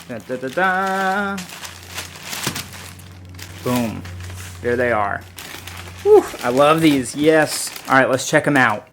Da, da, da, da. Boom. There they are. Whew, I love these. Yes. All right, let's check them out.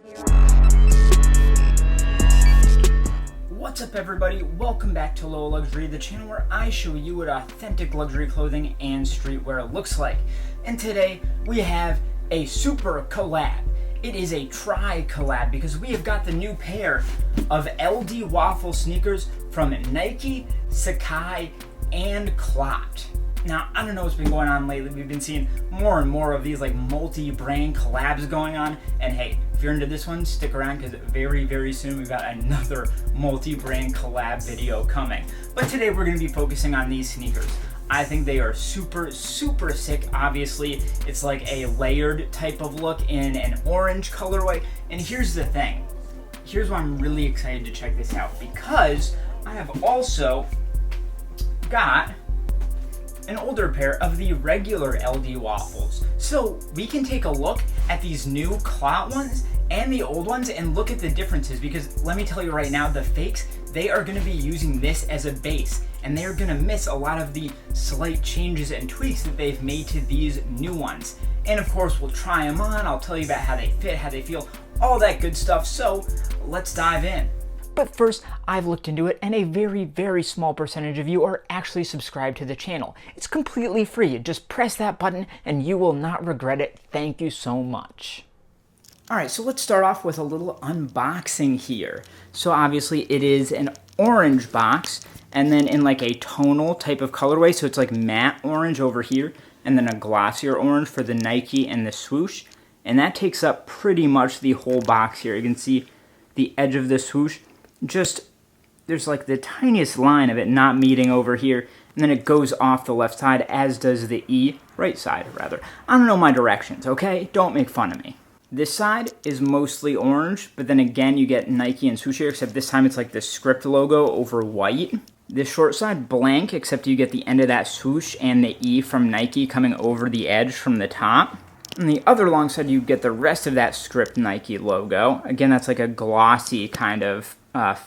What's up, everybody? Welcome back to Low Luxury, the channel where I show you what authentic luxury clothing and streetwear looks like. And today we have a super collab. It is a tri-collab because we have got the new pair of LD Waffle sneakers from Nike, Sacai, and CLOT. Now, I don't know what's been going on lately. We've been seeing more and more of these like multi-brand collabs going on. And hey, if you're into this one, stick around because very, very soon we've got another multi-brand collab video coming. But today we're going to be focusing on these sneakers. I think they are super, super sick. Obviously, it's like a layered type of look in an orange colorway. And here's the thing. Here's why I'm really excited to check this out. Because I have also got an older pair of the regular LD Waffles. So we can take a look at these new CLOT ones and the old ones and look at the differences, because let me tell you right now, the fakes, they are gonna be using this as a base and they're gonna miss a lot of the slight changes and tweaks that they've made to these new ones. And of course, we'll try them on, I'll tell you about how they fit, how they feel, all that good stuff. So let's dive in. But first, I've looked into it and a very, very small percentage of you are actually subscribed to the channel. It's completely free. Just press that button and you will not regret it. Thank you so much. All right, so let's start off with a little unboxing here. So obviously it is an orange box and then in like a tonal type of colorway. So it's like matte orange over here and then a glossier orange for the Nike and the swoosh. And that takes up pretty much the whole box here. You can see the edge of the swoosh. Just, there's like the tiniest line of it not meeting over here, and then it goes off the left side, as does the E, right side rather. I don't know my directions, okay? Don't make fun of me. This side is mostly orange, but then again you get Nike and swoosh here, except this time it's like the script logo over white. This short side blank, except you get the end of that swoosh and the E from Nike coming over the edge from the top. On the other long side, you get the rest of that script Nike logo. Again, that's like a glossy kind of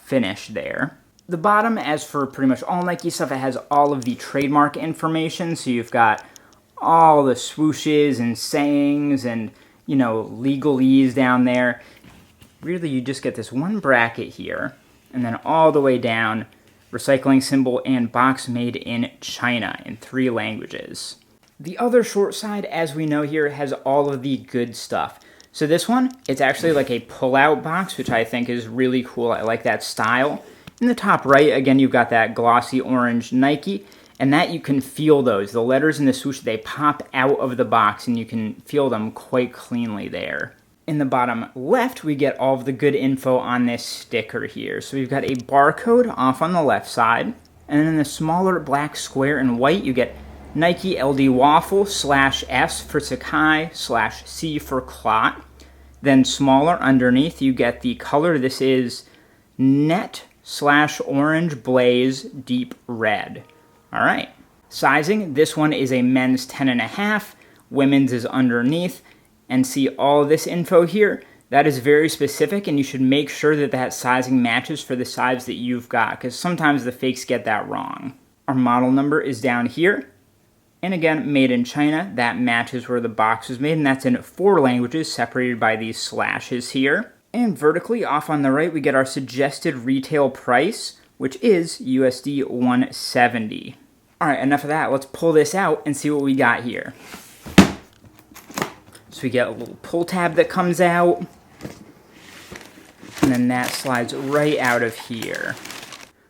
finish there. The bottom, as for pretty much all Nike stuff, it has all of the trademark information. So you've got all the swooshes and sayings and, you know, legalese down there. Really, you just get this one bracket here, and then all the way down, recycling symbol and box made in China in 3 languages. The other short side, as we know here, has all of the good stuff. So this one, it's actually like a pull-out box, which I think is really cool. I like that style. In the top right, again, you've got that glossy orange Nike, and that you can feel those. The letters in the swoosh, they pop out of the box, and you can feel them quite cleanly there. In the bottom left, we get all of the good info on this sticker here. So we've got a barcode off on the left side, and then in the smaller black square in white, you get Nike LD Waffle /S for Sacai /C for CLOT. Then smaller underneath, you get the color. This is net /orange blaze deep red. All right. Sizing, this one is a men's 10.5. Women's is underneath. And see all this info here? That is very specific, and you should make sure that that sizing matches for the size that you've got, because sometimes the fakes get that wrong. Our model number is down here. And again, made in China, that matches where the box was made, and that's in 4 languages separated by these slashes here. And vertically off on the right, we get our suggested retail price, which is USD 170. All right, enough of that. Let's pull this out and see what we got here. So we get a little pull tab that comes out, and then that slides right out of here.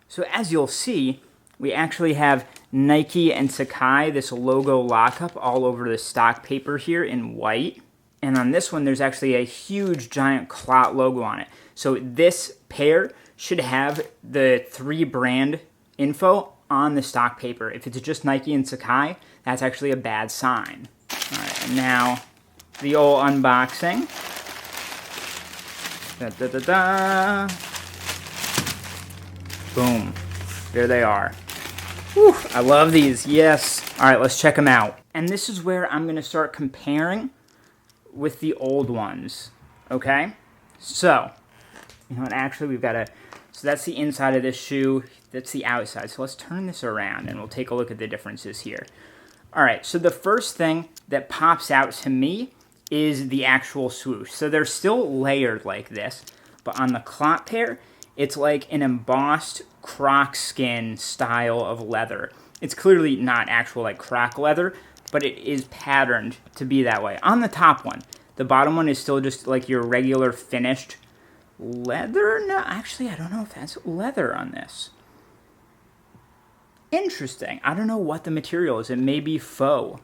So as you'll see, we actually have Nike and Sacai, this logo lockup all over the stock paper here in white. And on this one, there's actually a huge giant CLOT logo on it. So this pair should have the 3 brand info on the stock paper. If it's just Nike and Sacai, that's actually a bad sign. All right, and now the old unboxing. Da, da, da, da. Boom. There they are. Whew, I love these, yes. All right, let's check them out. And this is where I'm gonna start comparing with the old ones, okay? So, you know what, actually we've got a So that's the inside of this shoe. That's the outside. So let's turn this around and we'll take a look at the differences here. All right, so the first thing that pops out to me is the actual swoosh. So they're still layered like this, but on the CLOT pair, it's like an embossed croc skin style of leather. It's clearly not actual like croc leather, but it is patterned to be that way. On the top one, the bottom one is still just like your regular finished leather. No, actually, I don't know if that's leather on this. Interesting. I don't know what the material is. It may be faux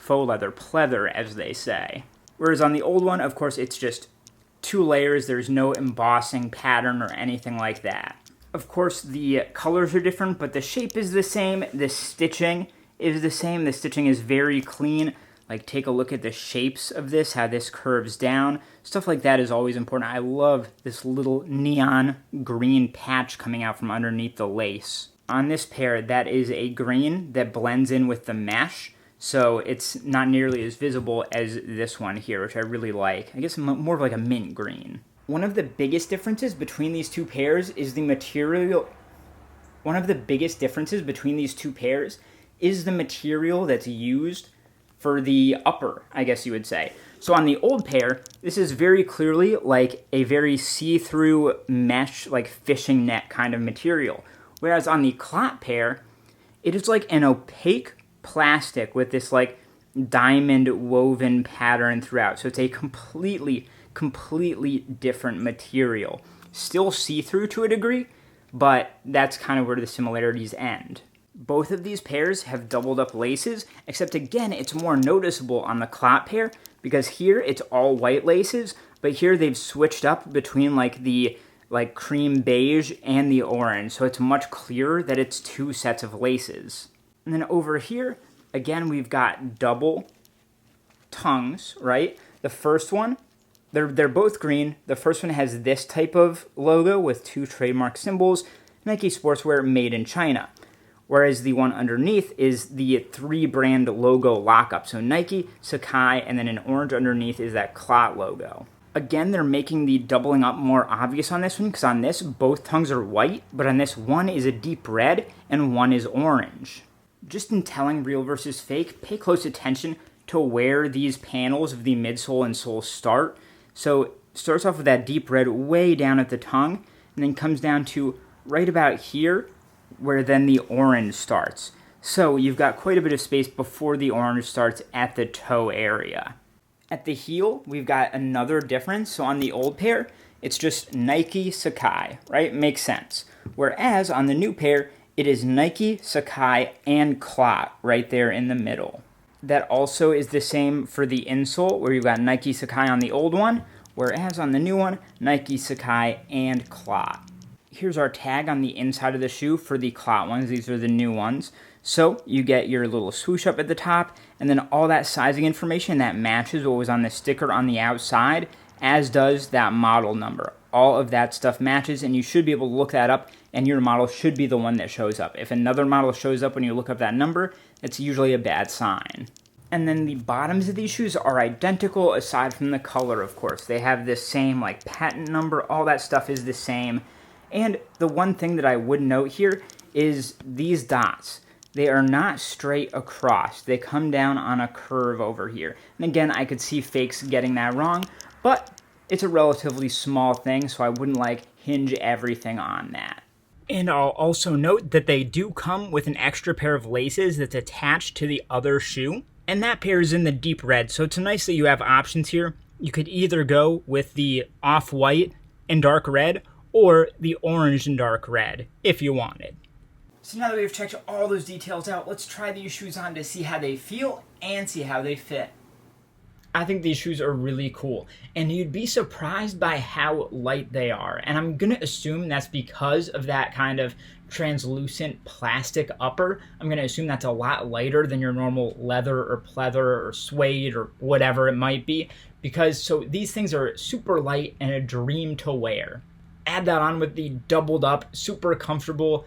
leather, pleather, as they say. Whereas on the old one, of course, it's just 2 layers. There's no embossing pattern or anything like that. Of course, the colors are different, but the shape is the same. The stitching is the same. The stitching is very clean. Like, take a look at the shapes of this, how this curves down. Stuff like that is always important. I love this little neon green patch coming out from underneath the lace. On this pair, that is a green that blends in with the mesh, so it's not nearly as visible as this one here, which I really like. I guess more of like a mint green. One of the biggest differences between these two pairs is the material. One of the biggest differences between these two pairs is the material that's used for the upper, I guess you would say. So on the old pair, this is very clearly like a very see-through mesh, like fishing net kind of material. Whereas on the CLOT pair, it is like an opaque plastic with this like diamond woven pattern throughout. So it's a completely different material. Still see-through to a degree, but that's kind of where the similarities end. Both of these pairs have doubled up laces, except again, it's more noticeable on the CLOT pair because here it's all white laces, but here they've switched up between like the cream beige and the orange, so it's much clearer that it's 2 sets of laces. And then over here, again, we've got double tongues, right? The first one, they're both green. The first one has this type of logo with 2 trademark symbols, Nike Sportswear made in China. Whereas the one underneath is the 3-brand logo lockup. So Nike, Sacai, and then in orange underneath is that CLOT logo. Again, they're making the doubling up more obvious on this one, because on this, both tongues are white, but on this, one is a deep red, and one is orange. Just in telling real versus fake, pay close attention to where these panels of the midsole and sole start. So it starts off with that deep red way down at the tongue, and then comes down to right about here, where then the orange starts. So you've got quite a bit of space before the orange starts at the toe area. At the heel, we've got another difference. So on the old pair, it's just Nike Scai, right? Makes sense. Whereas on the new pair, it is Nike Scai and CLOT right there in the middle. That also is the same for the insole, where you've got Nike Scai on the old one, whereas on the new one, Nike Scai and CLOT. Here's our tag on the inside of the shoe for the CLOT ones. These are the new ones. So you get your little swoosh up at the top, and then all that sizing information that matches what was on the sticker on the outside, as does that model number. All of that stuff matches, and you should be able to look that up, and your model should be the one that shows up. If another model shows up when you look up that number, it's usually a bad sign. And then the bottoms of these shoes are identical, aside from the color, of course. They have this same like patent number, all that stuff is the same. And the one thing that I would note here is these dots. They are not straight across. They come down on a curve over here. And again, I could see fakes getting that wrong, but it's a relatively small thing, so I wouldn't hinge everything on that. And I'll also note that they do come with an extra pair of laces that's attached to the other shoe, and that pair is in the deep red, so it's nice that you have options here. You could either go with the off-white and dark red, or the orange and dark red, if you wanted. So now that we've checked all those details out, let's try these shoes on to see how they feel and see how they fit. I think these shoes are really cool, and you'd be surprised by how light they are. And I'm gonna assume that's because of that kind of translucent plastic upper. I'm gonna assume that's a lot lighter than your normal leather or pleather or suede or whatever it might be, because so these things are super light and a dream to wear. Add that on with the doubled up, super comfortable,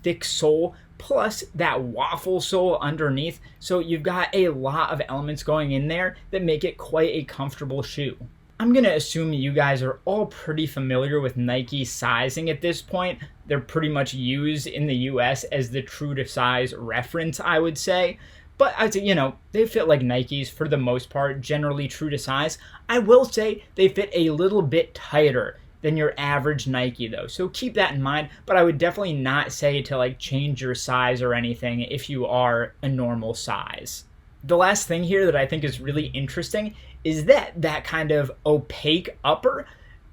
thick sole, plus that waffle sole underneath. So you've got a lot of elements going in there that make it quite a comfortable shoe. I'm gonna assume you guys are all pretty familiar with Nike sizing at this point. They're pretty much used in the US as the true to size reference, I would say. But I'd say, they fit like Nikes for the most part, generally true to size. I will say they fit a little bit tighter than your average Nike though. So keep that in mind, but I would definitely not say to like change your size or anything if you are a normal size. The last thing here that I think is really interesting is that kind of opaque upper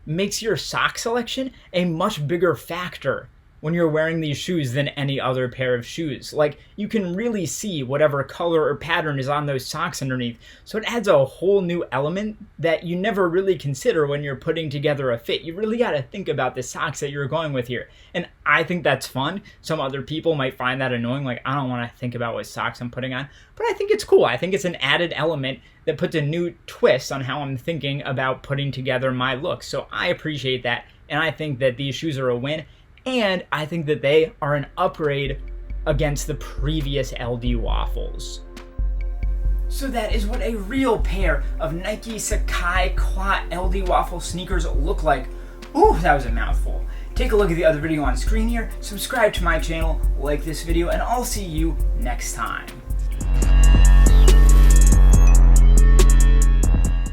makes your sock selection a much bigger factor when you're wearing these shoes than any other pair of shoes. Like, you can really see whatever color or pattern is on those socks underneath. So it adds a whole new element that you never really consider when you're putting together a fit. You really got to think about the socks that you're going with here. And I think that's fun. Some other people might find that annoying. Like, I don't want to think about what socks I'm putting on. But I think it's cool. I think it's an added element that puts a new twist on how I'm thinking about putting together my look. So I appreciate that. And I think that these shoes are a win. And I think that they are an upgrade against the previous LD Waffles. So that is what a real pair of Nike Sacai CLOT LD Waffle sneakers look like. Ooh, that was a mouthful. Take a look at the other video on screen here, subscribe to my channel, like this video, and I'll see you next time.